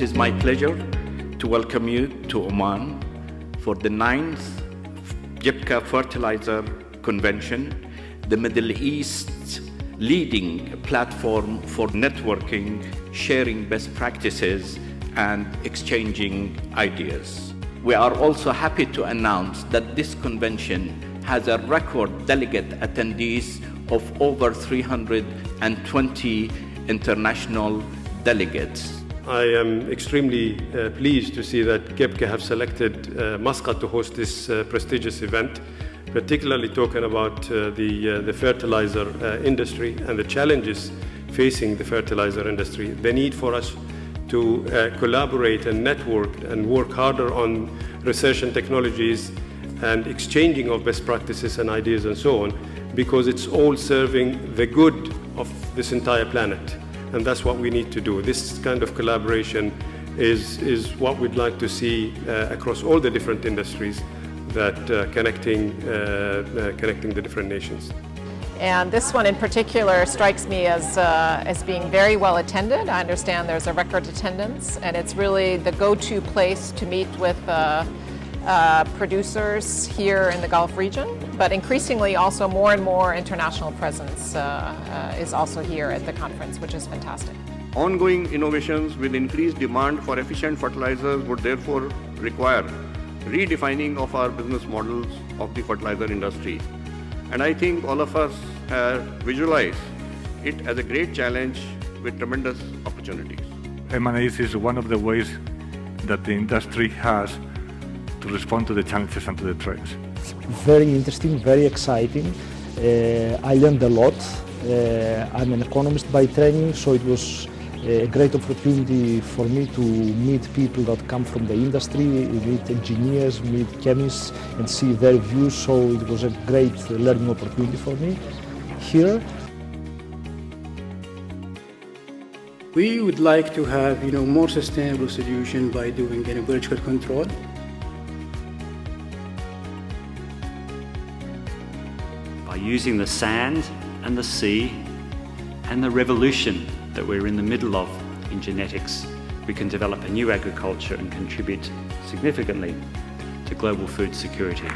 is my pleasure to welcome you to Oman for the 9th GPCA Fertilizer Convention, the Middle East's leading platform for networking, sharing best practices, and exchanging ideas. We are also happy to announce that this convention has a record delegate attendees of over 320 international delegates. I am extremely pleased to see that GPCA have selected Muscat to host this prestigious event, particularly talking about the fertilizer industry and the challenges facing the fertilizer industry, the need for us to collaborate and network and work harder on research and technologies and exchanging of best practices and ideas and so on, because it's all serving the good of this entire planet. And that's what we need to do. This kind of collaboration is what we'd like to see across all the different industries that connecting the different nations. And this one in particular strikes me as being very well attended. I understand there's a record attendance, and it's really the go-to place to meet with producers here in the Gulf region, but increasingly also more and more international presence is also here at the conference, which is fantastic. Ongoing innovations with increased demand for efficient fertilizers would therefore require redefining of our business models of the fertilizer industry. And I think all of us have visualized it as a great challenge with tremendous opportunities. M&As is one of the ways that the industry has to respond to the challenges and to the trends. Very interesting, very exciting. I learned a lot. I'm an economist by training, so it was a great opportunity for me to meet people that come from the industry, meet engineers, meet chemists, and see their views. So it was a great learning opportunity for me here. We would like to have, more sustainable solution by doing biological control. By using the sand and the sea and the revolution that we're in the middle of in genetics, we can develop a new agriculture and contribute significantly to global food security.